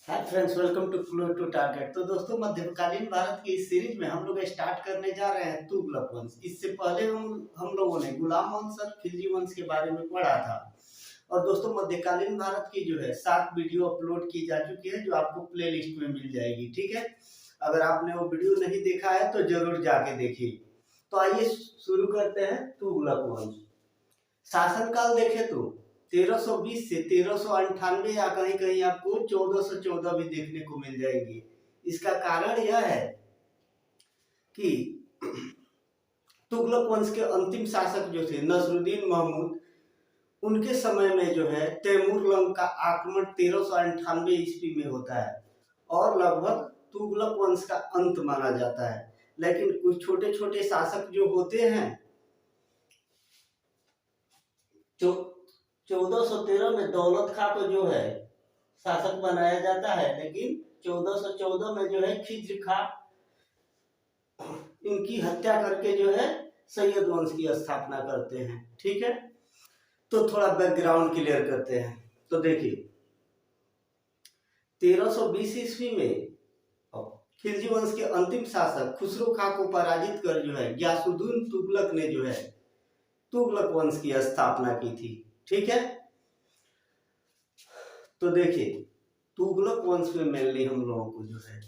Hi friends, welcome to clue to target. तो दोस्तों, मध्यकालीन भारत की इस सीरीज में हम लोग स्टार्ट करने जा रहे हैं तुगलक वंश। इससे पहले हम लोगों ने गुलाम वंश और खिलजी वंश के बारे में पढ़ा था। और दोस्तों, मध्यकालीन भारत की जो है 7 वीडियो अपलोड की जा चुकी है, जो आपको प्ले लिस्ट में मिल जाएगी। ठीक है, अगर आपने वो वीडियो नहीं देखा है तो जरूर जाके देखिए। तो आइए शुरू करते हैं तुगलक वंश। शासनकाल देखे तो 1320 से 1398 या कहीं कहीं आपको 1414 भी देखने को मिल जाएगी। इसका कारण यह है कि तुगलक वंश के अंतिम शासक जो थे नसरुद्दीन महमूद, उनके समय में जो है तैमूर लंग का आक्रमण 1398 ईस्वी में होता है और लगभग तुगलक वंश का अंत माना जाता है। लेकिन कुछ छोटे छोटे शासक जो होते हैं, जो 1413 में दौलत खां को जो है शासक बनाया जाता है, लेकिन 1414 में जो है खिज्र खां इनकी हत्या करके जो है सैयद वंश की स्थापना करते हैं। ठीक है, तो थोड़ा बैकग्राउंड क्लियर करते हैं। तो देखिए, 1320 ईस्वी में खिलजी वंश के अंतिम शासक खुसरो खां को पराजित कर जो है गयासुद्दीन तुगलक ने जो है तुगलक वंश की स्थापना की थी। ठीक है, तो देखिए, तुगलक वंश में मेनली हम लोगों को जो है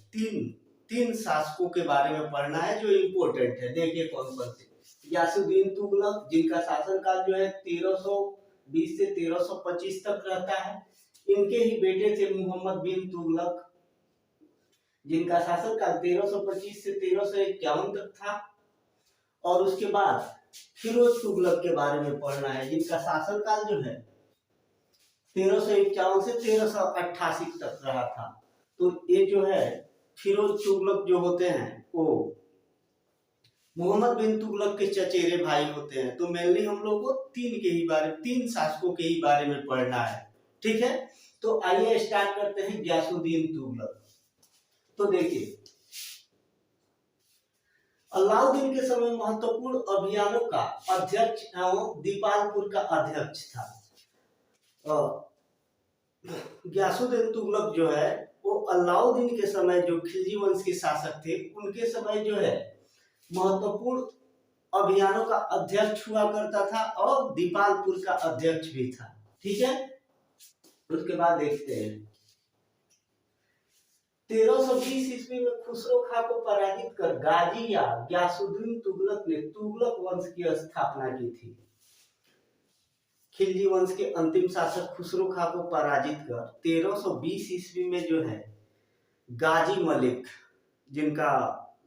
तीन शासकों के बारे में पढ़ना है जो इम्पोर्टेंट है। देखिए कौन कौन से। गयासुद्दीन तुगलक, जिनका शासनकाल जो है 1320 से 1325 तक रहता है। इनके ही बेटे थे मोहम्मद बिन तुगलक, जिनका शासनकाल 1325 से 1351 तक था। और उसके बाद फिरोज तुगलक के बारे में पढ़ना है, जिनका शासनकाल जो है 1351 से 1388 तक रहा था। तो ये जो है फिरोज तुगलक जो होते हैं वो मोहम्मद बिन तुगलक के चचेरे भाई होते हैं। तो मेनली हम लोग को तीन शासकों के ही बारे में पढ़ना है। ठीक है, तो आइए स्टार्ट करते हैं गयासुद्दीन तुगलक। तो देखिए, अलाउद्दीन के समय महत्वपूर्ण अभियानों का अध्यक्ष एवं दीपालपुर का अध्यक्ष था। गयासुद्दीन तुगलक जो है वो अलाउद्दीन के समय, जो खिलजी वंश के शासक थे, उनके समय जो है महत्वपूर्ण अभियानों का अध्यक्ष हुआ करता था और दीपालपुर का अध्यक्ष भी था। ठीक है, उसके बाद देखते हैं 1320 ईस्वी में खुसरो खां को पराजित कर गाजी या गयासुद्दीन तुगलक ने तुगलक वंश की स्थापना की थी। खिलजी वंश के अंतिम शासक खुसरो खां को पराजित कर 1320 ईस्वी में जो है गाजी मलिक, जिनका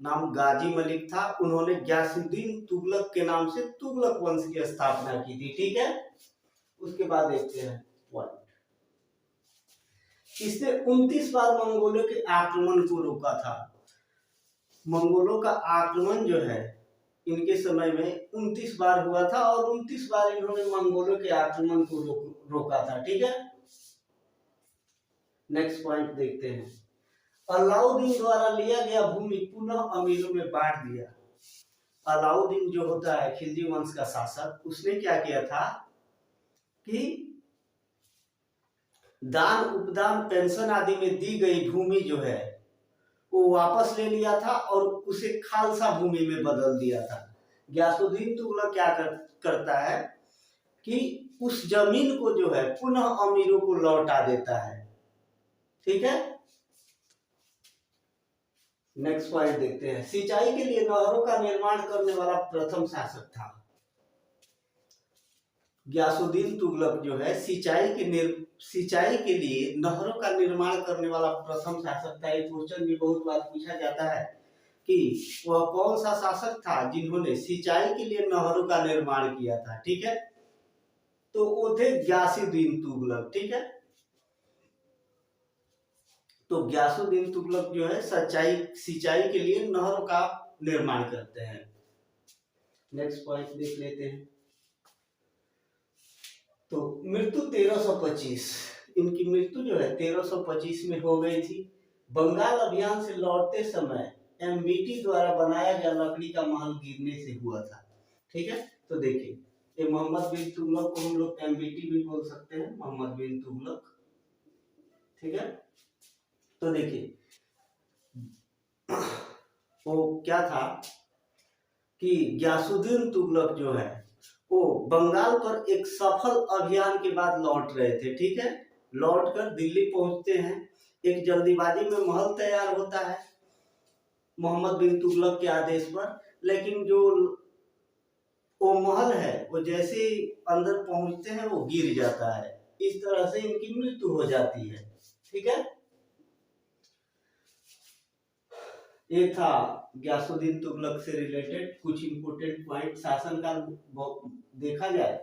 नाम गाजी मलिक था, उन्होंने गयासुद्दीन तुगलक के नाम से तुगलक वंश की स्थापना की थी। ठीक है, उसके बाद देखते हैं पॉइंट। इसने 29 बार मंगोलों के आक्रमण को रोका था। मंगोलों का आक्रमण जो है इनके समय में 29 बार हुआ था और 29 बार इन्होंने मंगोलों के आक्रमण को रोका था। ठीक है, नेक्स्ट पॉइंट देखते हैं। अलाउद्दीन द्वारा लिया गया भूमि पुनः अमीरों में बांट दिया। अलाउद्दीन जो होता है खिलजी वंश का शासक, उसने क्या किया था कि दान, उपदान, पेंशन आदि में दी गई भूमि जो है वो वापस ले लिया था और उसे खालसा भूमि में बदल दिया था। गयासुद्दीन तुगलक क्या करता है कि उस जमीन को जो है पुनः अमीरों को लौटा देता है। ठीक है, नेक्स्ट पॉइंट देखते हैं। सिंचाई के लिए नहरों का निर्माण करने वाला प्रथम शासक था। गयासुद्दीन तुगलक जो है सिंचाई के लिए नहरों का निर्माण करने वाला प्रथम शासक था। ये क्वेश्चन भी बहुत बार पूछा जाता है कि वह कौन सा शासक था जिन्होंने सिंचाई के लिए नहरों का निर्माण किया था। ठीक है, तो वो थे गयासुद्दीन तुगलक। ठीक है, तो गयासुद्दीन तुगलक जो है सिंचाई के लिए नहरों का निर्माण करते हैं। नेक्स्ट पॉइंट देख लेते हैं। तो मृत्यु 1325, इनकी मृत्यु जो है 1325 में हो गई थी। बंगाल अभियान से लौटते समय एमबीटी द्वारा बनाया गया लकड़ी का महल गिरने से हुआ था। ठीक है, तो देखिए, ये मोहम्मद बिन तुगलक को हम लोग एमबीटी भी बोल सकते हैं, मोहम्मद बिन तुगलक। ठीक है, तो देखिए वो क्या था कि गयासुद्दीन तुगलक जो है वो बंगाल पर एक सफल अभियान के बाद लौट रहे थे, ठीक है। लौट कर दिल्ली पहुंचते हैं, एक जल्दीबाजी में महल तैयार होता है मोहम्मद बिन तुगलक के आदेश पर, लेकिन जो वो महल है वो जैसे ही अंदर पहुंचते हैं वो गिर जाता है, इस तरह से इनकी मृत्यु हो जाती है, ठीक है। ये था गयासुद्दीन तुगलक से रिलेटेड कुछ इंपोर्टेंट पॉइंट। शासनकाल देखा जाए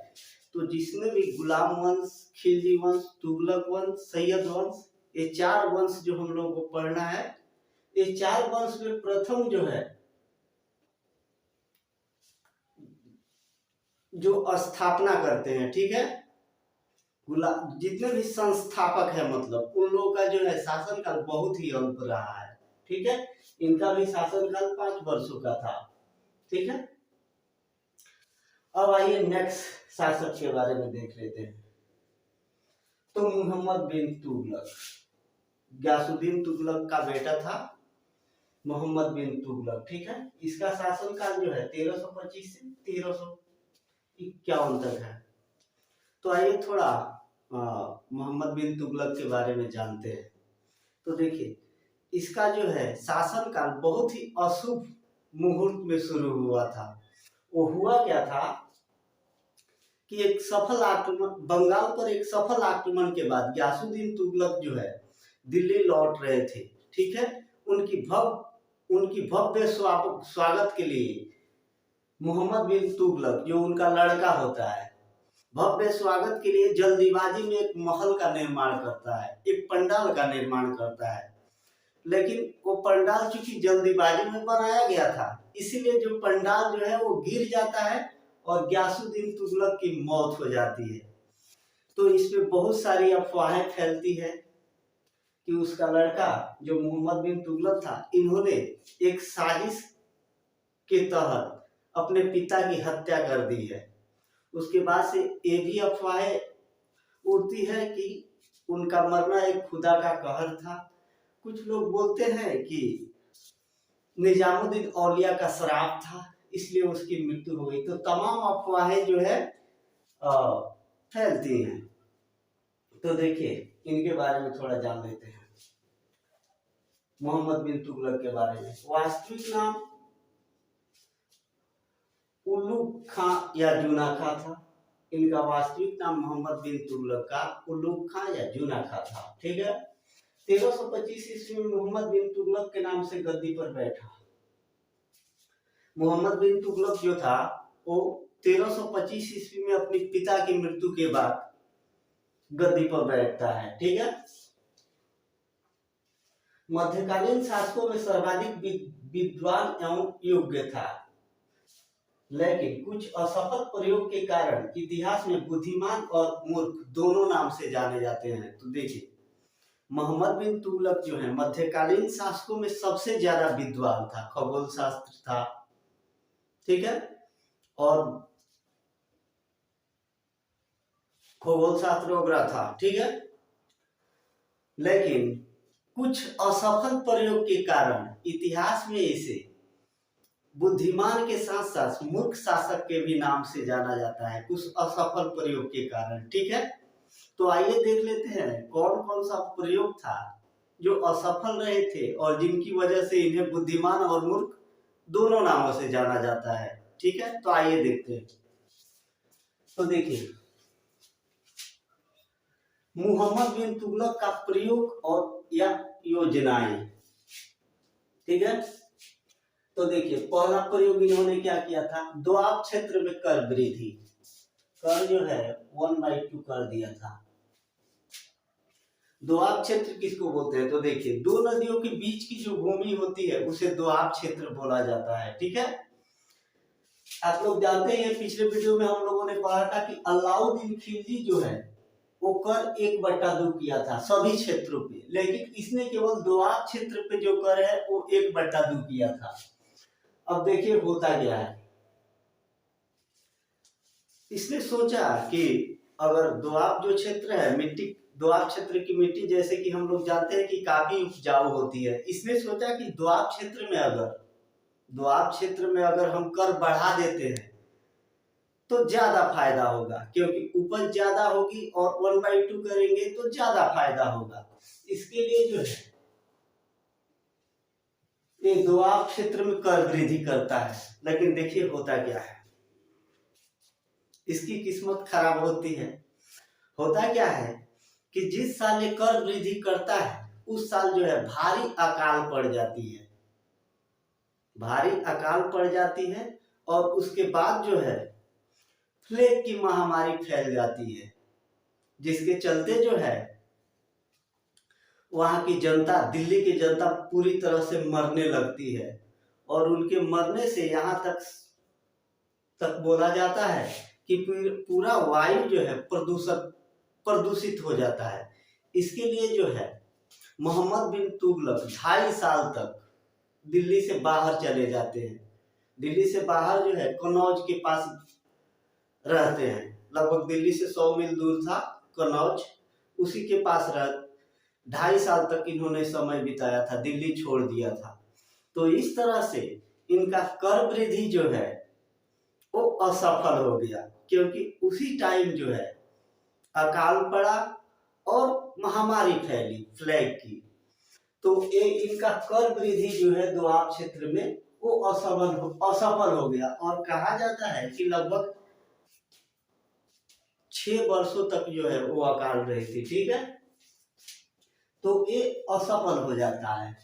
तो जिसमें भी गुलाम वंश, खिलजी वंश, तुगलक वंश, सैयद वंश, ये चार वंश जो हम लोगों को पढ़ना है, ये चार वंश में प्रथम जो है जो स्थापना करते हैं, ठीक है, जितने भी संस्थापक है मतलब उन लोगों का जो है शासनकाल बहुत ही अल्प रहा है, ठीक है। इनका भी शासनकाल 5 वर्षों का था, ठीक है। अब आइए नेक्स्ट शासक के बारे में देख लेते हैं। तो मोहम्मद बिन तुगलक, गयासुद्दीन तुगलक का बेटा था मोहम्मद बिन तुगलक, ठीक है। इसका शासनकाल जो है 1325 से 1351 तक है। तो आइए थोड़ा मोहम्मद बिन तुगलक के बारे में जानते हैं। तो देखिए इसका जो है शासनकाल बहुत ही अशुभ मुहूर्त में शुरू हुआ था। वो हुआ क्या था कि एक सफल आक्रमण, बंगाल पर एक सफल आक्रमण के बाद गयासुद्दीन तुगलक जो है दिल्ली लौट रहे थे, ठीक है। उनकी भव्य स्वागत के लिए मोहम्मद बिन तुगलक जो उनका लड़का होता है, भव्य स्वागत के लिए जल्दीबाजी में एक महल का निर्माण करता है, एक पंडाल का निर्माण करता है। लेकिन वो पंडाल चूंकि जल्दीबाजी में बनाया गया था, इसीलिए जो पंडाल जो है वो गिर जाता है और गयासुद्दीन तुगलक की मौत हो जाती है। तो इसमें बहुत सारी अफवाहें फैलती है कि उसका लड़का जो मोहम्मद बिन तुगलक था, इन्होंने एक साजिश के तहत अपने पिता की हत्या कर दी है। उसके बाद से ये भी अफवाहें उड़ती है कि उनका मरना एक खुदा का कहर था। कुछ लोग बोलते हैं कि निजामुद्दीन औलिया का श्राप था, इसलिए उसकी मृत्यु हो गई। तो तमाम अफवाहें जो है फैलती हैं। तो देखिए इनके बारे में थोड़ा जान लेते हैं, मोहम्मद बिन तुगलक के बारे में। वास्तविक नाम उल्लुग खां या जूना खां था। इनका वास्तविक नाम मोहम्मद बिन तुगलक का उल्लुग खां या जूना खां था, ठीक है। 1325 ईस्वी में मोहम्मद बिन तुगलक के नाम से गद्दी पर बैठा। मोहम्मद बिन तुगलक जो था वो 1325 ईस्वी में अपने पिता की मृत्यु के बाद गद्दी पर बैठता है, ठीक है। मध्यकालीन शासकों में सर्वाधिक विद्वान एवं योग्य था, लेकिन कुछ असफल प्रयोग के कारण इतिहास में बुद्धिमान और मूर्ख दोनों नाम से जाने जाते हैं। तो देखिए मोहम्मद बिन तुगलक जो है मध्यकालीन शासकों में सबसे ज्यादा विद्वान था, खगोल शास्त्र था, ठीक है, और खगोल शास्त्र वगैरह था, ठीक है। लेकिन कुछ असफल प्रयोग के कारण इतिहास में इसे बुद्धिमान के साथ साथ मूर्ख शासक के भी नाम से जाना जाता है, कुछ असफल प्रयोग के कारण, ठीक है। तो आइए देख लेते हैं कौन कौन सा प्रयोग था जो असफल रहे थे और जिनकी वजह से इन्हें बुद्धिमान और मूर्ख दोनों नामों से जाना जाता है, ठीक है। तो आइए देखते हैं। तो देखिए मोहम्मद बिन तुगलक का प्रयोग और या योजनाएं, ठीक है। तो देखिए पहला प्रयोग इन्होंने क्या किया था, दोआब क्षेत्र में कर वृद्धि, कर जो है 1/2 कर दिया था। दोआब क्षेत्र किसको बोलते हैं, तो देखिए दो नदियों के बीच की जो भूमि होती है उसे दोआब क्षेत्र बोला जाता है, ठीक है। आप लोग जानते हैं पिछले वीडियो में हम लोगों ने पढ़ा था कि अलाउद्दीन खिलजी जो है वो कर 1/2 किया था सभी क्षेत्रों पे, लेकिन इसने केवल दोआब क्षेत्र पे जो कर है वो 1/2 किया था। अब देखिए होता क्या है, इसने सोचा कि अगर दोआब जो क्षेत्र है मिट्टी दोआब क्षेत्र की मिट्टी जैसे कि हम लोग जानते हैं कि काफी उपजाऊ होती है। इसने सोचा कि दोआब क्षेत्र में अगर हम कर बढ़ा देते हैं तो ज्यादा फायदा होगा, क्योंकि उपज ज्यादा होगी और 1/2 करेंगे तो ज्यादा फायदा होगा। इसके लिए जो है ये दोआब क्षेत्र में कर वृद्धि करता है। लेकिन देखिए होता क्या है, इसकी किस्मत खराब होती है। होता क्या है कि जिस साल ये कर वृद्धि करता है उस साल जो है भारी अकाल पड़ जाती है, भारी अकाल पड़ जाती है। और उसके बाद जो है प्लेग की महामारी फैल जाती है, जिसके चलते जो है वहां की जनता, दिल्ली की जनता पूरी तरह से मरने लगती है। और उनके मरने से यहाँ तक बोला जाता है कि पूरा वायु जो है प्रदूषित हो जाता है। इसके लिए जो है मोहम्मद बिन तुगलक 2.5 साल तक दिल्ली से बाहर चले जाते हैं। दिल्ली से बाहर जो है कन्नौज के पास रहते हैं। लगभग दिल्ली से 100 मील दूर था कन्नौज, उसी के पास 2.5 साल तक इन्होंने समय बिताया था, दिल्ली छोड़ दिया था। तो इस तरह से इनका कर वृद्धि जो है वो असफल हो गया, क्योंकि उसी टाइम जो है अकाल पड़ा और महामारी फैली प्लेग की। तो ये इनका कर वृद्धि जो है दोआब क्षेत्र में वो असफल हो गया। और कहा जाता है कि लगभग 6 वर्षों तक जो है वो अकाल रही थी। ठीक है, तो ये असफल हो जाता है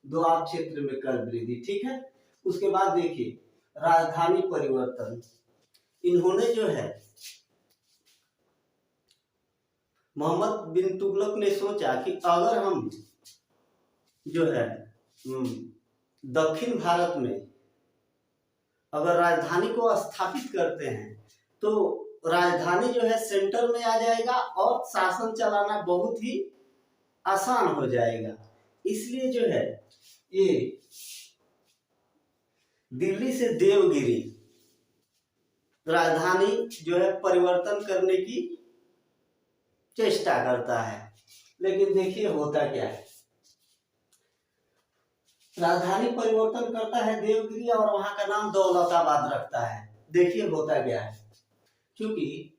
दोआब क्षेत्र में कर वृद्धि। ठीक है, उसके बाद देखिए राजधानी परिवर्तन। इन्होंने जो है मोहम्मद बिन तुगलक ने सोचा कि अगर हम जो है दक्षिण भारत में अगर राजधानी को स्थापित करते हैं तो राजधानी जो है सेंटर में आ जाएगा और शासन चलाना बहुत ही आसान हो जाएगा। इसलिए जो है ये दिल्ली से देवगिरी राजधानी जो है परिवर्तन करने की चेष्टा करता है। लेकिन देखिए होता क्या है, राजधानी परिवर्तन करता है देवगिरी और वहां का नाम दौलताबाद रखता है। देखिए होता क्या है, क्योंकि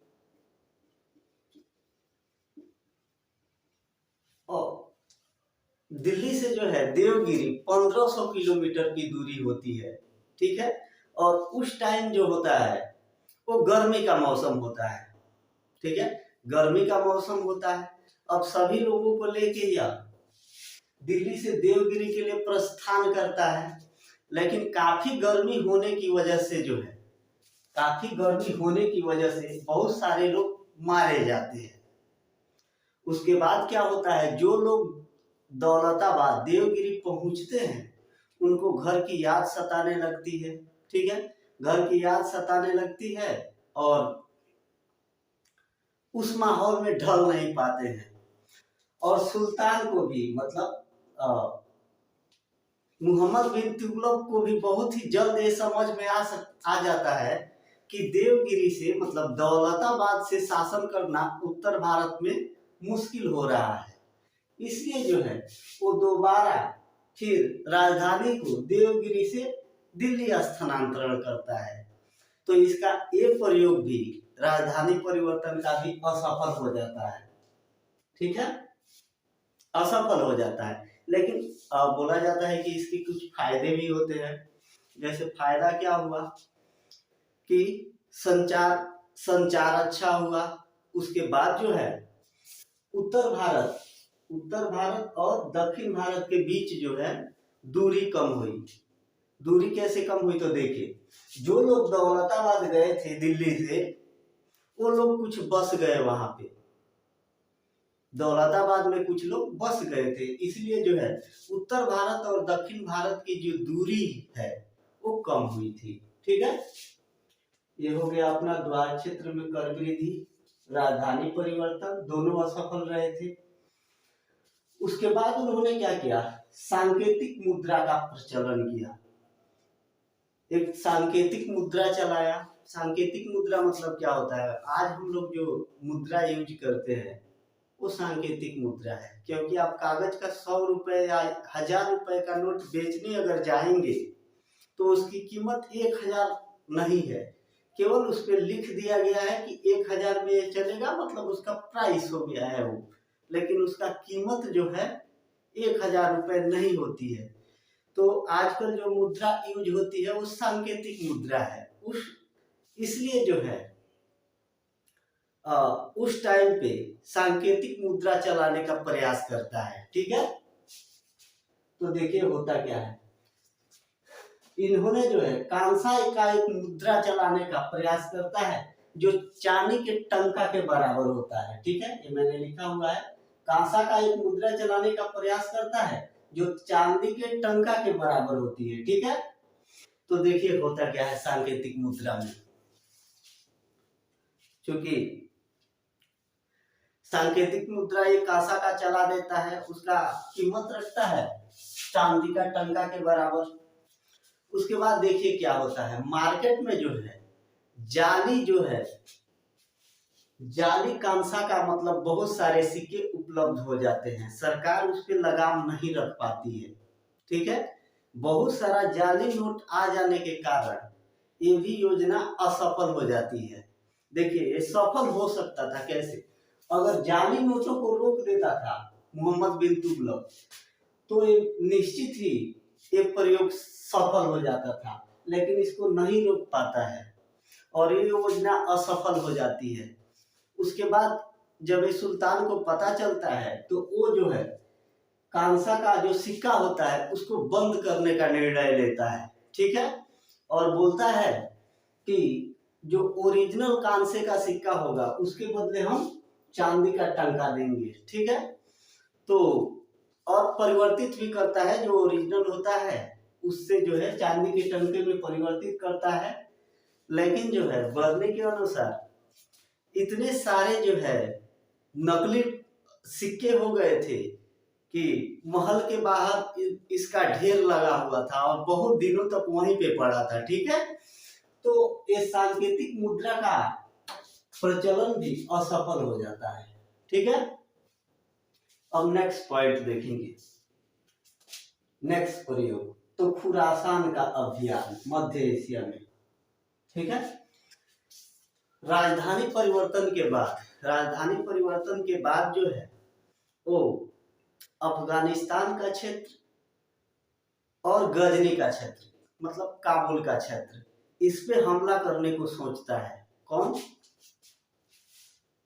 दिल्ली से जो है देवगिरी 1500 किलोमीटर की दूरी होती है। ठीक है, और उस टाइम जो होता है वो गर्मी का मौसम होता है। ठीक है, गर्मी का मौसम होता है। अब सभी लोगों को लेके या दिल्ली से देवगिरी के लिए प्रस्थान करता है। लेकिन काफी गर्मी होने की वजह से जो है बहुत सारे लोग मारे जाते हैं। उसके बाद क्या होता है, जो लोग दौलताबाद देवगिरी पहुंचते हैं उनको घर की याद सताने लगती है। ठीक है, घर की याद सताने लगती है और उस माहौल में ढल नहीं पाते हैं। और सुल्तान को भी मतलब मोहम्मद बिन तुगलक को भी बहुत ही जल्द ये समझ में आ जाता है कि देवगिरी से मतलब दौलताबाद से शासन करना उत्तर भारत में मुश्किल हो रहा है। इसलिए जो है वो दोबारा फिर राजधानी को देवगिरी से दिल्ली स्थानांतरण करता है। तो इसका ये प्रयोग भी राजधानी परिवर्तन का भी असफल हो जाता है। ठीक है, असफल हो जाता है। लेकिन बोला जाता है कि इसके कुछ फायदे भी होते हैं। जैसे फायदा क्या हुआ कि संचार अच्छा हुआ। उसके बाद जो है उत्तर भारत और दक्षिण भारत के बीच जो है दूरी कम हुई। दूरी कैसे कम हुई, तो देखिए जो लोग दौलताबाद गए थे दिल्ली से वो लोग कुछ बस गए वहां पे, दौलताबाद में कुछ लोग बस गए थे। इसलिए जो है उत्तर भारत और दक्षिण भारत की जो दूरी है वो कम हुई थी। ठीक है, ये हो गया अपना द्वार क्षेत्र में कर वृद्धि, राजधानी परिवर्तन, दोनों असफल रहे थे। उसके बाद उन्होंने क्या किया, सांकेतिक मुद्रा का प्रचलन किया। एक सांकेतिक मुद्रा चलाया। सांकेतिक मुद्रा मतलब क्या होता है, आज हम लोग जो मुद्रा यूज करते हैं वो सांकेतिक मुद्रा है, क्योंकि आप कागज का 100 रुपए या 1000 रुपए का नोट बेचने अगर जाएंगे तो उसकी कीमत 1000 नहीं है, केवल उस पर लिख दिया गया है कि 1000 में ये चलेगा, मतलब उसका प्राइस हो गया है वो, लेकिन उसका कीमत जो है 1000 रुपए नहीं होती है। तो आजकल जो मुद्रा यूज होती है वो सांकेतिक मुद्रा है, इसलिए जो है उस टाइम पे सांकेतिक मुद्रा चलाने का प्रयास करता है। ठीक है, तो देखिए होता क्या है, इन्होंने जो है कांसा का एक मुद्रा चलाने का प्रयास करता है जो चांदी के टंका के बराबर होता है। ठीक है, ये मैंने लिखा हुआ है, कांसा का एक मुद्रा चलाने का प्रयास करता है जो चांदी के टंका के बराबर होती है। ठीक है, तो देखिए होता क्या है सांकेतिक मुद्रा में, क्योंकि सांकेतिक मुद्रा ये कांसा का चला देता है, उसका कीमत रखता है चांदी का टंका के बराबर। उसके बाद देखिए क्या होता है, मार्केट में जो है जाली कांसा का मतलब बहुत सारे सिक्के उपलब्ध हो जाते हैं, सरकार उस पर लगाम नहीं रख पाती है। ठीक है, बहुत सारा जाली नोट आ जाने के कारण ये भी योजना असफल हो जाती है। देखिए ये सफल हो सकता था कैसे, अगर जाली नोटों को रोक देता था मोहम्मद बिन तुगलक तो ये निश्चित ही ये प्रयोग सफल हो जाता था, लेकिन इसको नहीं रोक पाता है और ये योजना असफल हो जाती है। उसके बाद जब ये सुल्तान को पता चलता है तो वो जो है कांसा का जो सिक्का होता है उसको बंद करने का निर्णय लेता है। ठीक है, और बोलता है कि जो ओरिजिनल कांसे का सिक्का होगा उसके बदले हम चांदी का टंका देंगे। ठीक है, तो और परिवर्तित भी करता है, जो ओरिजिनल होता है उससे जो है चांदी के टंके में परिवर्तित करता है। लेकिन जो है बढ़ने के अनुसार इतने सारे जो है नकली सिक्के हो गए थे कि महल के बाहर इसका ढेर लगा हुआ था और बहुत दिनों तक वहीं पे पड़ा था। ठीक है, तो ये सांकेतिक मुद्रा का प्रचलन भी असफल हो जाता है। ठीक है, अब नेक्स्ट पॉइंट देखेंगे, नेक्स्ट प्रयोग तो खुरासान का अभियान मध्य एशिया में। ठीक है, राजधानी परिवर्तन के बाद जो है वो अफगानिस्तान का क्षेत्र और गजनी का क्षेत्र मतलब काबुल का क्षेत्र, इस पे हमला करने को सोचता है। कौन?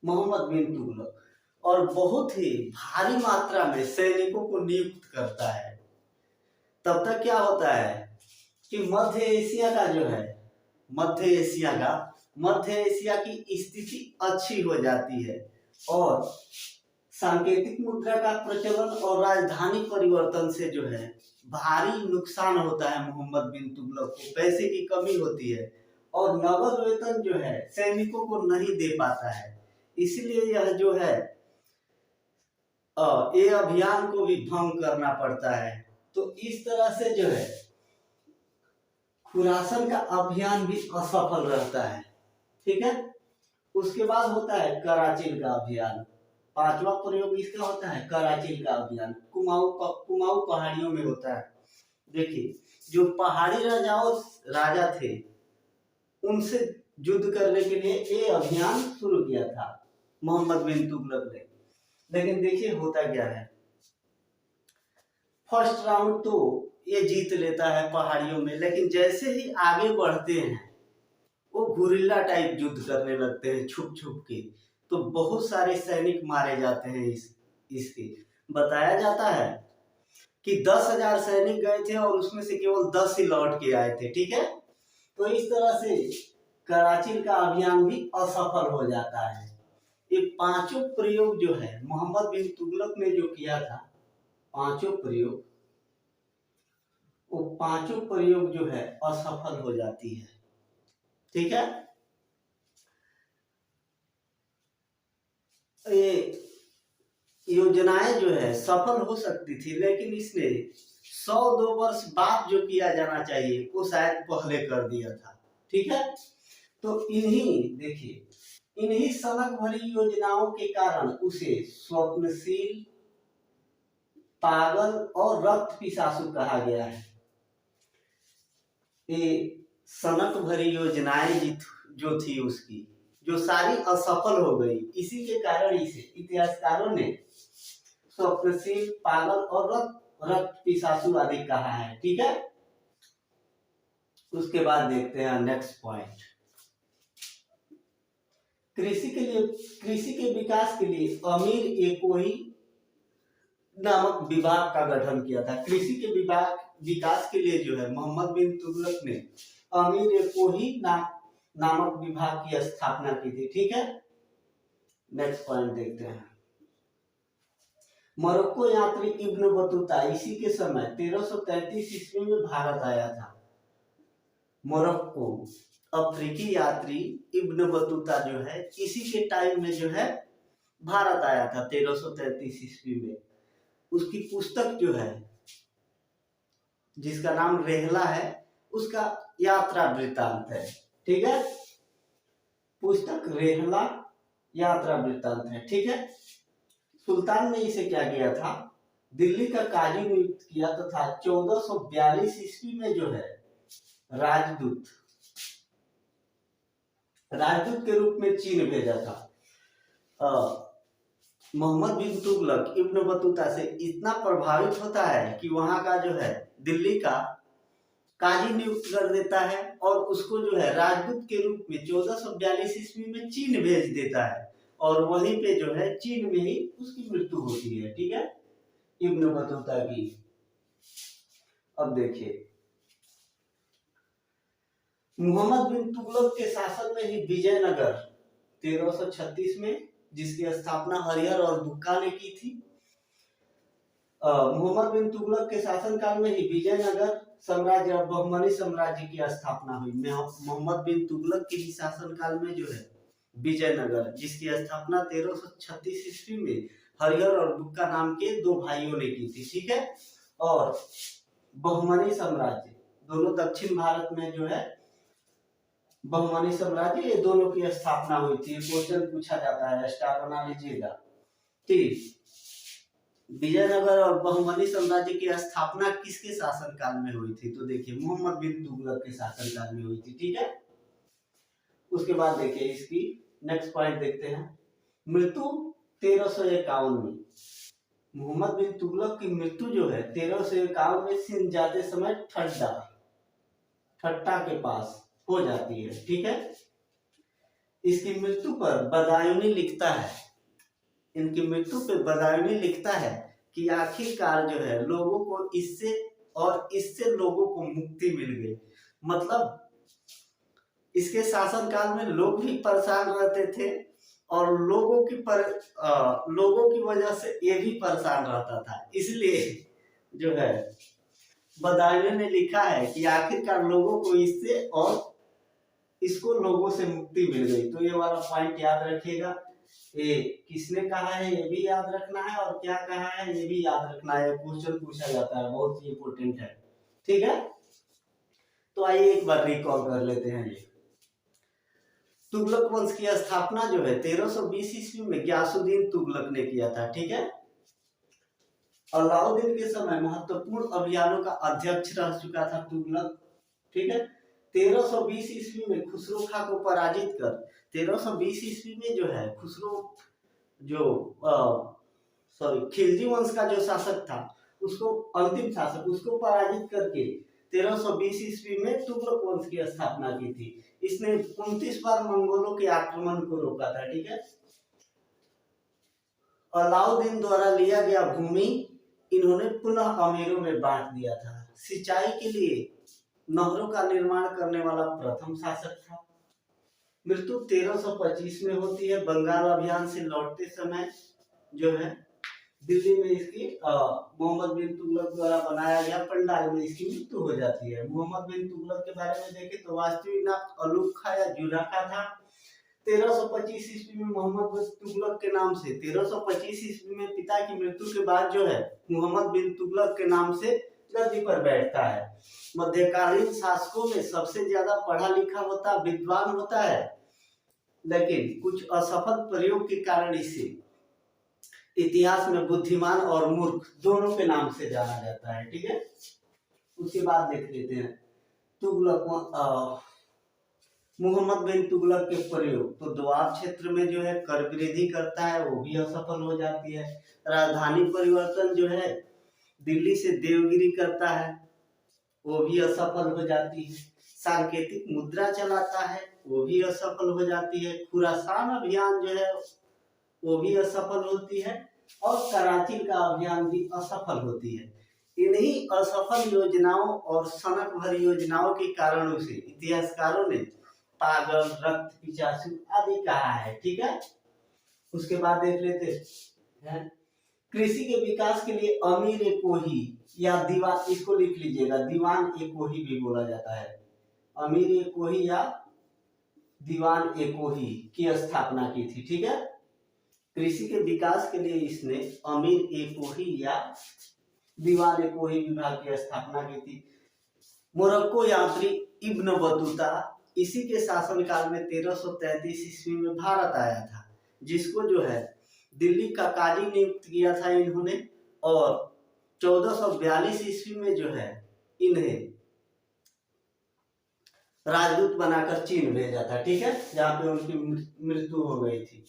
मोहम्मद बिन तुगलक, और बहुत ही भारी मात्रा में सैनिकों को नियुक्त करता है। तब तक क्या होता है कि मध्य एशिया की स्थिति अच्छी हो जाती है और सांकेतिक मुद्रा का प्रचलन और राजधानी परिवर्तन से जो है भारी नुकसान होता है मोहम्मद बिन तुगलक को, पैसे की कमी होती है और नगद वेतन जो है सैनिकों को नहीं दे पाता है। इसलिए यह जो है ये अभियान को भी भंग करना पड़ता है। तो इस तरह से जो है खुरासन का अभियान भी असफल रहता है। ठीक है, उसके बाद होता है कराचिल का अभियान। पांचवा प्रयोग इसका होता है कराचिल का अभियान, कुमाऊं पहाड़ियों में होता है। देखिए जो पहाड़ी राजा थे उनसे युद्ध करने के लिए ये अभियान शुरू किया था मोहम्मद बिन तुगलक ने। लेकिन देखिए होता क्या है, फर्स्ट राउंड तो ये जीत लेता है पहाड़ियों में, लेकिन जैसे ही आगे बढ़ते हैं वो गुरिल्ला टाइप युद्ध करने लगते हैं छुप छुप के, तो बहुत सारे सैनिक मारे जाते हैं। इसके बताया जाता है कि 10,000 सैनिक गए थे और उसमें से केवल 10 ही लौट के आए थे। ठीक है, तो इस तरह से कराची का अभियान भी असफल हो जाता है। ये पांचों प्रयोग जो है मोहम्मद बिन तुगलक ने जो किया था, पांचों प्रयोग जो है असफल हो जाती है। ठीक है, ये योजनाएं जो है सफल हो सकती थी, लेकिन इसने 100-2 वर्ष बाद जो किया जाना चाहिए वो शायद पहले कर दिया था। ठीक है, तो देखिए इन्हीं सनक भरी योजनाओं के कारण उसे स्वप्नशील, पागल और रक्त पिशाचु कहा गया है। ये सनक भरी योजनाएं जो थी उसकी, जो सारी असफल हो गई, इसी के कारण इसे इतिहासकारों ने स्वप्नशील, पागल और रक्त पिशाचु आदि कहा है। ठीक है, उसके बाद देखते हैं नेक्स्ट पॉइंट। कृषि के विकास के लिए अमीर एकोही नामक विभाग का गठन किया था। कृषि के विकास के लिए जो है मोहम्मद बिन तुगलक ने अमीर एकोही नामक विभाग की स्थापना की थी। ठीक है, नेक्स्ट पॉइंट देखते हैं। मोरक्को यात्री इब्न बतूता इसी के समय 1333 ईस्वी में भारत आया था। मोरक्को अफ्रीकी यात्री इब्न बतूता जो है इसी के टाइम में जो है भारत आया था 1333 ईस्वी में। उसकी पुस्तक जो है जिसका नाम रेहला है, उसका यात्रा वृत्तांत है। ठीक है, पुस्तक रेहला यात्रा वृत्तांत है। ठीक है, सुल्तान ने इसे क्या किया था, दिल्ली का काजी नियुक्त किया तथा 1442 ईस्वी में जो है राजदूत के रूप में चीन भेजा था। मोहम्मद बिन तुगलक इब्न बतूता से इतना प्रभावित होता है कि वहां का जो है दिल्ली का काजी नियुक्त कर देता है और उसको जो है राजदूत के रूप में 1442 ईस्वी में चीन भेज देता है और वहीं पे जो है चीन में ही उसकी मृत्यु होती है। ठीक है, इब्न बतूता की। अब देखिए, मोहम्मद बिन तुगलक के शासन में ही विजयनगर 1336 में, जिसकी स्थापना हरिहर और बुक्का ने की थी। मोहम्मद बिन तुगलक के शासनकाल में ही विजयनगर साम्राज्य और बहमनी साम्राज्य की स्थापना हुई। मोहम्मद बिन तुगलक के ही शासनकाल में जो है विजयनगर, जिसकी स्थापना 1336 ईस्वी में हरिहर और बुक्का नाम के दो भाइयों ने की थी। ठीक है, और बहमनी साम्राज्य, दोनों दक्षिण भारत में जो है बहमनी साम्राज्य, ये दोनों की स्थापना हुई थी। क्वेश्चन पूछा जाता है, स्टार बना लीजिएगा। ठीक, विजयनगर और बहमनी साम्राज्य की स्थापना किसके शासनकाल में हुई थी, तो देखिए मोहम्मद बिन तुगलक के शासनकाल में हुई थी। ठीक है, उसके बाद देखिए इसकी नेक्स्ट पॉइंट देखते हैं। मृत्यु 1351 में। मोहम्मद बिन तुगलक की मृत्यु जो है 1351 में सिंध जाते समय ठट्टा के पास हो जाती है। ठीक है, इसकी मृत्यु पर बदायूनी लिखता है, इनकी मृत्यु पे बदायूनी लिखता है कि आखिरकार जो है लोगों को इससे लोगों को मुक्ति मिल गई। मतलब इसके शासनकाल में लोग भी परेशान रहते थे और लोगों की वजह से ये भी परेशान रहता था। इसलिए जो है बदायूनी ने लिखा है कि आखिरकार लोगों को इससे और इसको लोगों से मुक्ति मिल गई। तो ये वाला पॉइंट याद रखिएगा। ये किसने कहा है ये भी याद रखना है और क्या कहा है ये भी याद रखना है। क्वेश्चन पूछा जाता है, बहुत ही इंपोर्टेंट है। ठीक है, तो आइए एक बार रिकॉल कर लेते हैं। ये तुगलक वंश की स्थापना जो है 1320 ईस्वी में गयासुद्दीन तुगलक ने किया था। ठीक है, अलाउद्दीन के समय महत्वपूर्ण अभियानों का अध्यक्ष रह चुका था तुगलक। ठीक है, 1320 ईस्वी में खुसरो खां को पराजित कर 1320 ईस्वी में जो है खिलजी वंश का जो शासक था उसको, अंतिम शासक, उसको पराजित करके 1320 ईस्वी में तुगलक वंश की स्थापना की थी। इसने 29 बार मंगोलों के आक्रमण को रोका था। ठीक है, अलाउद्दीन द्वारा लिया गया भूमि इन्होंने पुनः अमीरों में बांट दिया था। सिंचाई के लिए नहरों का निर्माण करने वाला प्रथम शासक था। मृत्यु 1325 में होती है। बंगाल अभियान से लौटते समय जो है दिल्ली में इसकी मोहम्मद बिन तुगलक द्वारा बनाया गया पंडाल में इसकी मृत्यु हो जाती है। मोहम्मद बिन तुगलक के बारे में देखें तो वास्तविक नाम अलूखा या जुराखा था। 1325 ईस्वी में मोहम्मद बिन तुगलक के नाम से 1325 ईस्वी में पिता की मृत्यु के बाद जो है मोहम्मद बिन तुगलक के नाम से गद्दी पर बैठता है। मध्यकालीन शासकों में सबसे ज्यादा पढ़ा लिखा होता, विद्वान होता है लेकिन कुछ असफल प्रयोग के कारण इसे इतिहास में बुद्धिमान और मूर्ख दोनों के नाम से जाना जाता है। ठीक है, उसके बाद देख लेते हैं तुगलक मोहम्मद बिन तुगलक के प्रयोग। तो दोआब क्षेत्र में जो है कर वृद्धि करता है, वो भी असफल हो जाती है। राजधानी परिवर्तन जो है दिल्ली से देवगिरी करता है, वो भी असफल हो जाती है। सांकेतिक मुद्रा चलाता है, वो भी असफल हो जाती है। खुरासान अभियान जो है वो भी असफल होती है, और कराची का अभियान भी असफल होती है। इन्हीं असफल योजनाओं और सनक भर योजनाओं के कारणों से इतिहासकारों ने पागल, रक्त पिचासू आदि कहा है। ठीक है, उसके बाद देख लेते हैं कृषि के विकास के लिए अमीर ए कोही या दीवान, इसको लिख लीजिएगा, दीवान ए कोही भी बोला जाता है। अमीर ए कोही या दीवान ए कोही की स्थापना की थी। ठीक है, कृषि के विकास के लिए इसने अमीर ए कोही या दीवान ए कोही विभाग की स्थापना की थी। मोरक्को यात्री इब्न बतूता इसी के शासनकाल में 1333 ईस्वी में भारत आया था, जिसको जो है दिल्ली का काजी नियुक्त किया था इन्होंने, और 1442 ईस्वी में जो है इन्हें राजदूत बनाकर चीन भेजा था। ठीक है, जहां पे उनकी मृत्यु हो गई थी।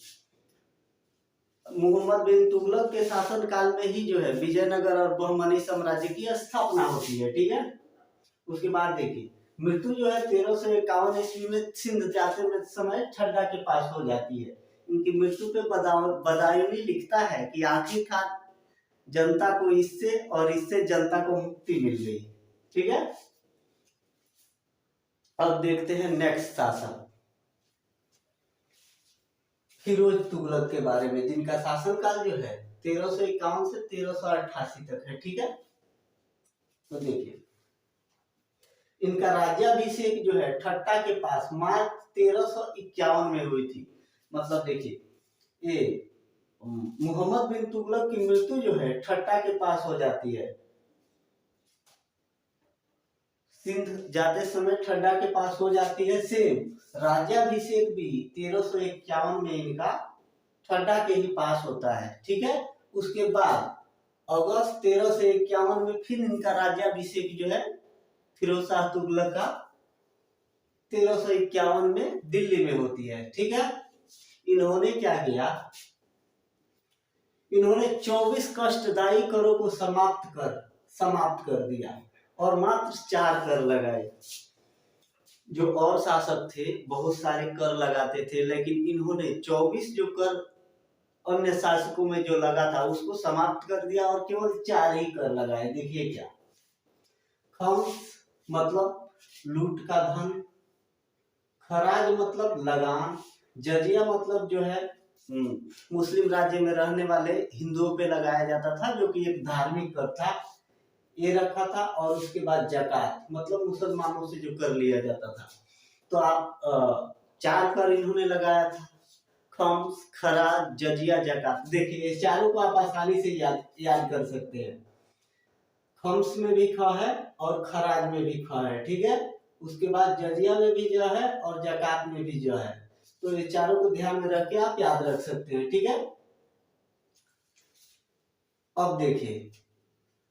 मोहम्मद बिन तुगलक के शासन काल में ही जो है विजयनगर और बहमनी साम्राज्य की स्थापना होती है। ठीक है, उसके बाद देखिए मृत्यु जो है 1351 ईस्वी में सिंध जाते में समय ठड्डा के पास हो जाती है। इनकी मृत्यु पे बदायूनी लिखता है कि आखिरकार जनता को इससे और इससे जनता को मुक्ति मिल गई। ठीक है, अब देखते हैं नेक्स्ट शासक फिरोज तुगलक के बारे में, जिनका शासनकाल जो है 1351 से 1388 तक है। ठीक है, तो देखिए इनका राज्याभिषेक जो है ठट्टा के पास मार्च 1351 में हुई थी। मतलब देखिए ये मोहम्मद बिन तुगलक की मृत्यु जो है ठट्टा के पास हो जाती है। सिंध जाते समय ठट्टा के पास हो जाती है। सेम राज्याभिषेक भी 1351 में इनका ठट्टा के ही पास होता है। ठीक है, उसके बाद अगस्त 1351 में फिर इनका राज्याभिषेक जो है फिरोज शाह तुगलक का 1351 में दिल्ली में होती है। ठीक है, इन्होंने क्या किया, इन्होंने 24 कष्टदायी करों को समाप्त कर दिया और मात्र 4 कर लगाए। जो और शासक थे बहुत सारे कर लगाते थे, लेकिन इन्होंने 24 जो कर अन्य शासकों में जो लगा था उसको समाप्त कर दिया और केवल 4 ही कर लगाए। देखिए क्या, खम्स मतलब लूट का धन, खराज मतलब लगान, जजिया मतलब जो है मुस्लिम राज्य में रहने वाले हिंदुओं पे लगाया जाता था, जो कि एक धार्मिक कर था, ये रखा था। और उसके बाद जकात मतलब मुसलमानों से जो कर लिया जाता था। तो आप 4 कर इन्होंने लगाया था, खम्स, खराज, जजिया, जकात। देखिए ये चारों को आप आसानी से याद कर सकते हैं। खम्स में भी ख है और खराज में भी ख है। ठीक है, उसके बाद जजिया में भी ज है और जकात में भी ज है। तो ये चारों को ध्यान में रख के आप याद रख सकते हैं। ठीक है, अब देखिए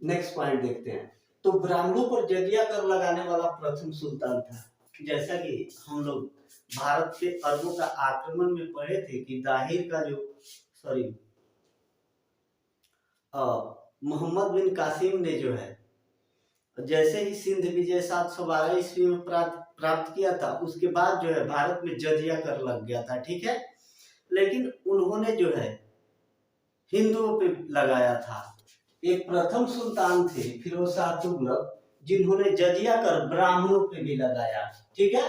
नेक्स्ट पॉइंट देखते हैं। तो ब्राह्मणों पर जजिया कर लगाने वाला प्रथम सुल्तान था। जैसा कि हम लोग भारत पे अरबों का आक्रमण में पढ़े थे कि दाहिर का जो मोहम्मद बिन कासिम ने जो है जैसे ही सिंध विजय 712 ईस्वी में प्राप्त किया था, उसके बाद जो है भारत में जजिया कर लग गया था। ठीक है, लेकिन उन्होंने जो है हिंदुओं पे लगाया था। एक प्रथम सुल्तान थे फिरोज शाह तुगलक, जिन्होंने जजिया कर ब्राह्मणों पे भी लगाया। ठीक है,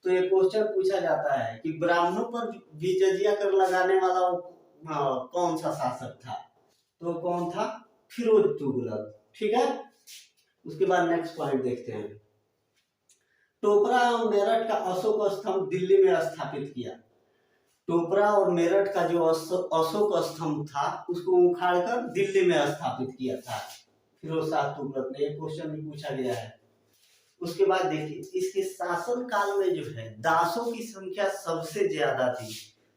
तो ये क्वेश्चन पूछा जाता है कि ब्राह्मणों पर भी जजिया कर लगाने वाला कौन सा शासक था, तो कौन था, फिरोज तुगलक। ठीक है, उसके बाद नेक्स्ट पॉइंट देखते हैं। टोपरा और मेरठ का अशोक स्तंभ दिल्ली में स्थापित किया। टोपरा और मेरठ का जो अशोक स्तंभ था उसको उखाड़कर दिल्ली में स्थापित किया था फिरोज शाह तुगलक ने। एक क्वेश्चन भी पूछा गया है। उसके बाद देखिए इसके शासन काल में जो है दासों की संख्या सबसे ज्यादा थी।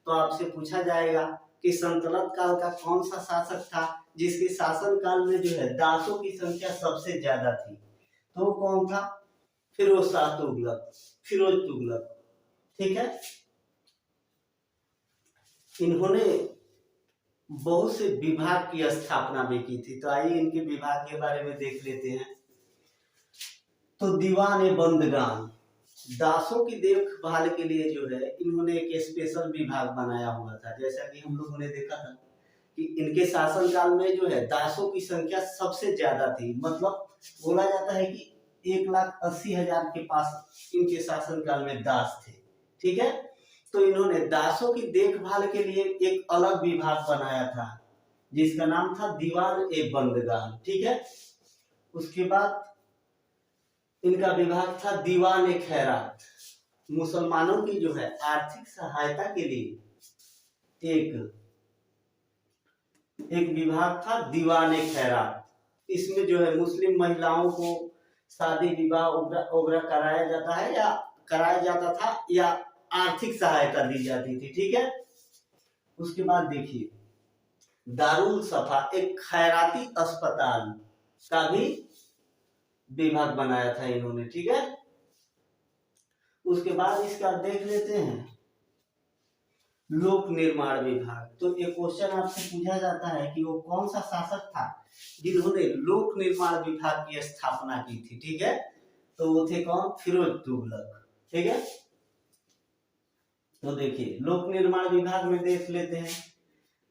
तो आपसे पूछा जाएगा कि सल्तनत काल का कौन सा शासक था जिसके शासन काल में जो है दासों की संख्या सबसे ज्यादा थी, तो कौन था? फिरोज शाह तुगलक, फिरोज तुगलक। ठीक है, इन्होंने बहुत से विभाग की स्थापना भी की थी। तो आइए इनके विभाग के बारे में देख लेते हैं। तो दीवान बंदगान, दासों की देखभाल के लिए जो है इन्होंने एक स्पेशल विभाग बनाया हुआ था। जैसा कि हम लोगों ने देखा था कि इनके शासन काल में जो है दासों की संख्या सबसे ज्यादा थी। मतलब बोला जाता है कि 1,80,000 के पास इनके शासन काल में दास थे। ठीक है, तो इन्होंने दासों की देखभाल के लिए एक अलग विभाग बनाया था जिसका नाम था दीवान ए बंदगान। ठीक है, उसके बाद इनका विभाग था दीवान ए खैरात, मुसलमानों की जो है आर्थिक सहायता के लिए एक विभाग था दीवान ए खैरात। इसमें जो है मुस्लिम महिलाओं को शादी विवाह वगैरह कराया जाता था या आर्थिक सहायता दी जाती थी। ठीक है, उसके बाद देखिए दारुल सफा, एक खैराती अस्पताल का भी विभाग बनाया था इन्होंने। ठीक है, उसके बाद इसका देख लेते हैं लोक निर्माण विभाग। तो एक क्वेश्चन आपसे पूछा जाता है कि वो कौन सा शासक था जिन्होंने लोक निर्माण विभाग की स्थापना की थी। ठीक है, तो वो थे कौन? फिरोज तुगलक। ठीक है, तो देखिए लोक निर्माण विभाग में देख लेते हैं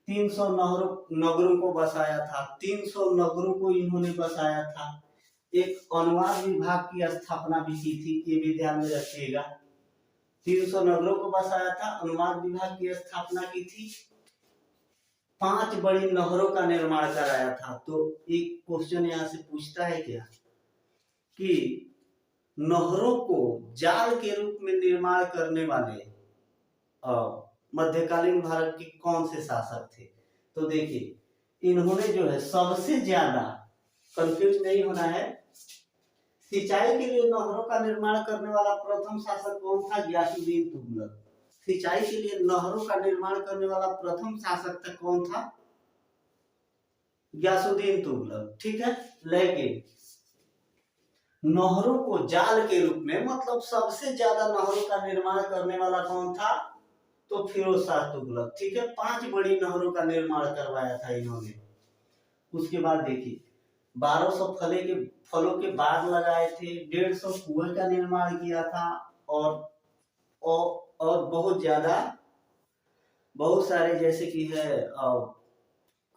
300 नगरों को बसाया था। 300 नगरों को इन्होंने बसाया था। एक अनुवाद विभाग की स्थापना भी की थी, ये भी ध्यान में रखिएगा। 300 नगरों को बसाया था, अनुवाद विभाग की स्थापना की थी, 5 बड़ी नहरों का निर्माण कराया था। तो एक क्वेश्चन यहाँ से पूछता है क्या कि नहरों को जाल के रूप में निर्माण करने वाले मध्यकालीन भारत के कौन से शासक थे? तो देखिए इन्होंने जो है सबसे ज्यादा, कंफ्यूज नहीं होना है, सिंचाई के लिए नहरों का निर्माण करने वाला प्रथम शासक कौन था? गयासुद्दीन तुगलक। सिंचाई के लिए नहरों का निर्माण करने वाला प्रथम शासक था कौन था? गयासुद्दीन तुगलक। ठीक है, लेकिन नहरों को जाल के रूप में, मतलब सबसे ज्यादा नहरों का निर्माण करने वाला कौन था? तो फिरोज शाह तुगलक। ठीक है, 5 बड़ी नहरों का निर्माण करवाया था इन्होंने। उसके बाद देखिए 1200 फलों के बाग लगाए थे, 150 कुएं का निर्माण किया था और बहुत सारे जैसे कि है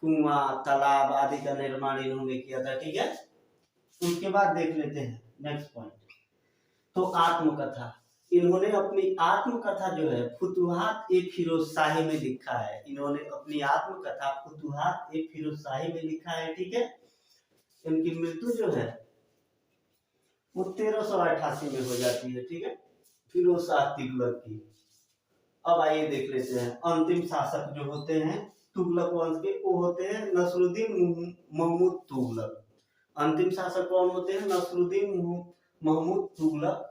कुआं, तालाब आदि का निर्माण इन्होंने किया था। ठीक है, उसके बाद देख लेते हैं नेक्स्ट पॉइंट। तो आत्मकथा, इन्होंने अपनी आत्मकथा जो है फुतुहात ए फिरोज शाही में लिखा है। इन्होंने अपनी आत्मकथा फुतुहात ए फिरोज शाही में लिखा है। ठीक है, इनकी मृत्यु जो है वो 1388 में हो जाती है। ठीक है, फिरोज शाह तुगलक की। अब आइए देख लेते हैं अंतिम शासक जो होते हैं तुगलक वंश के, वो होते हैं नसरुद्दीन महमूद तुगलक। अंतिम शासक कौन होते हैं? नसरुद्दीन महमूद तुगलक,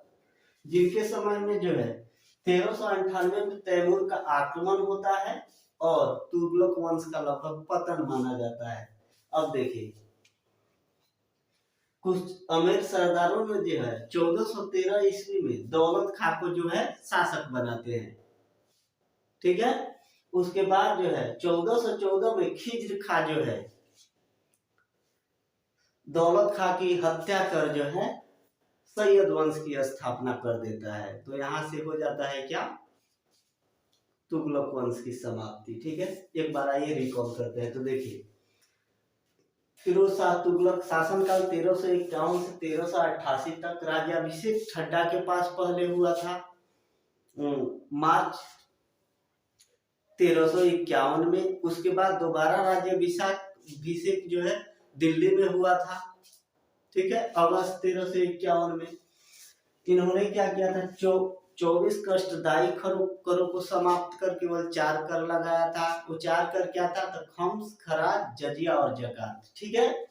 जिनके समय में जो है 1398 में तैमूर का आक्रमण होता है और तुगलक वंश का लगभग पतन माना जाता है। अब देखिए कुछ अमीर सरदारों में जो है 1413 ईस्वी में दौलत खां को जो है शासक बनाते हैं। ठीक है, उसके बाद जो है 1414 में खिज्र खां जो है दौलत खां की हत्या कर जो है सैयद वंश की स्थापना कर देता है। तो यहां से हो जाता है क्या? तुगलक वंश की समाप्ति। ठीक है, एक बार आइए रिकॉल करते हैं। तो देखिए फिरोज शाह तुगलक शासनकाल 1351 से 1388 तक, राज्याभिषेक ठड्डा के पास पहले हुआ था मार्च 1351 में। उसके बाद दोबारा राज्याभिषेक जो है दिल्ली में हुआ था। ठीक है, अगस्त 1351 में इन्होंने क्या किया था? 24 कष्टदायी करों को समाप्त कर केवल 4 कर लगाया था। वो 4 कर क्या था? तो खम्स, खराज, जजिया और जकात। ठीक है,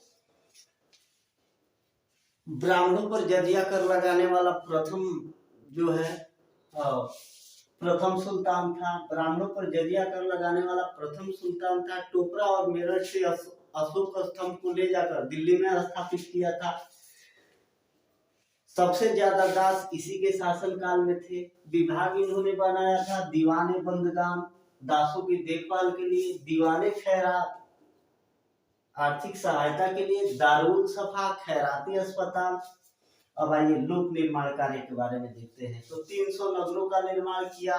ब्राह्मणों पर जजिया कर लगाने वाला प्रथम जो है प्रथम सुल्तान था। ब्राह्मणों पर जजिया कर लगाने वाला प्रथम सुल्तान था। टोपरा और मेरठ से अशोक स्तंभ को ले जाकर दिल्ली में स्थापित किया था। सबसे ज्यादा दास इसी के शासन काल में थे। विभाग इन्होंने बनाया था दीवाने बंदगाम दासों की देखभाल के लिए, दीवाने खैरात आर्थिक सहायता के लिए, दारुल सफा खैराती अस्पताल। अब आइए लोक निर्माण कार्य के बारे में देखते हैं। तो 300 नगरों का निर्माण किया,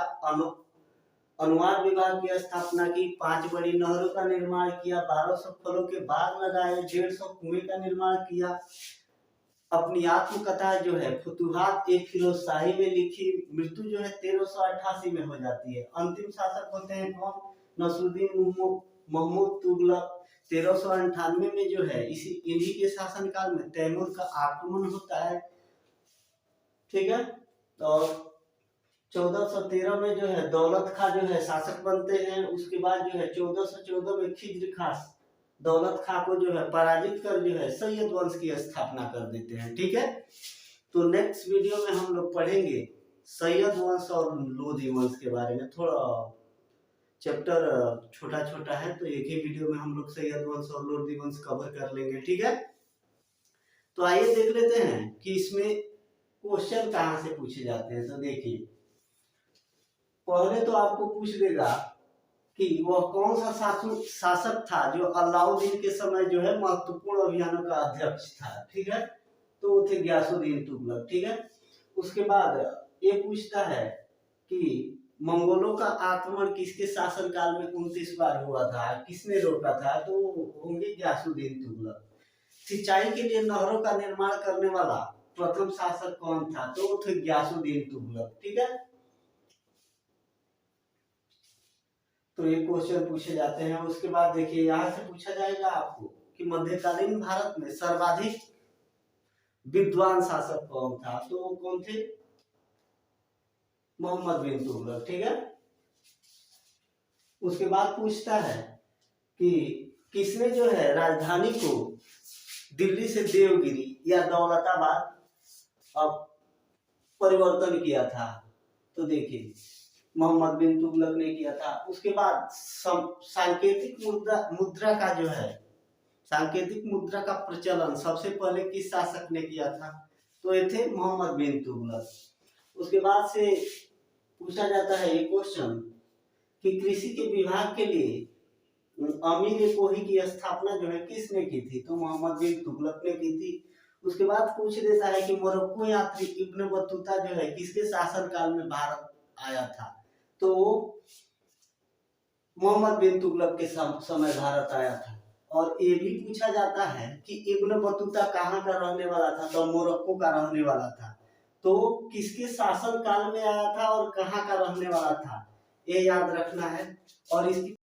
अनुवाद विभाग की स्थापना की, 5 बड़ी नहरों का निर्माण किया, 1200 फलों के बाग लगाए, 150 कुएं का निर्माण किया। अपनी आत्मकथा जो है फुतुहात एक फिरोज शाही में लिखी। मृत्यु जो है 1388 में हो जाती है। अंतिम शासक होते हैं कौन? नसरुद्दीन महमूद तुगलक। 1398 में जो है इन्हीं के शासन काल में तैमूर का आक्रमण होता है, ठीक है। और 1413 में जो है दौलत खां जो है शासक बनते हैं। उसके बाद जो है 1414 में खिज्र खां दौलत खां को जो है पराजित कर जो है सैयद वंश की स्थापना कर देते हैं, ठीक है। तो नेक्स्ट वीडियो में हम लोग पढ़ेंगे सैयद वंश और लोधी वंश के बारे में। थोड़ा चैप्टर छोटा छोटा है तो एक ही वीडियो में हम लोग सैयद वंश और लोधी वंश कवर कर लेंगे, ठीक है। तो आइए देख लेते हैं कि इसमें क्वेश्चन कहां से पूछे जाते हैं। तो देखिए, पहले तो आपको पूछ देगा कि वह कौन सा शासक था जो अलाउद्दीन के समय जो है महत्वपूर्ण अभियानों का अध्यक्ष था, ठीक है। तो वो थे गयासुद्दीन तुगलक, ठीक है। उसके बाद ये पूछता है कि मंगोलों का आक्रमण किसके शासन काल में 29 बार हुआ था, किसने रोका था? तो होंगे गयासुद्दीन तुगलक। सिंचाई के लिए नहरों का निर्माण करने वाला प्रथम शासक कौन था? तो वो थे गयासुद्दीन तुगलक, ठीक है। तो ये क्वेश्चन पूछे जाते हैं। उसके बाद देखिए यहाँ से पूछा जाएगा आपको कि मध्यकालीन भारत में सर्वाधिक विद्वान शासक कौन था? तो वो कौन थे? मोहम्मद बिन तुगलक, ठीक है। उसके बाद पूछता है कि किसने जो है राजधानी को दिल्ली से देवगिरी या दौलताबाद अब परिवर्तन किया था? तो देखिए मोहम्मद बिन तुगलक ने किया था। उसके बाद सांकेतिक मुद्रा का जो है सांकेतिक मुद्रा का प्रचलन सबसे पहले किस शासक ने किया था? तो ये थे मोहम्मद बिन तुगलक। उसके बाद से पूछा जाता है ये क्वेश्चन कि कृषि के विभाग के लिए अमीर कोही की स्थापना जो है किसने की थी? तो मोहम्मद बिन तुगलक ने की थी। उसके बाद पूछ देता है कि मोरक्को यात्री इब्न बतूता जो है किसके शासन काल में भारत आया था? तो मोहम्मद बिन तुगलक के समय भारत आया था। और ये भी पूछा जाता है कि इब्न बतूता कहाँ का रहने वाला था? तो मोरक्को का रहने वाला था। तो किसके शासन काल में आया था और कहाँ का रहने वाला था, ये याद रखना है। और इसकी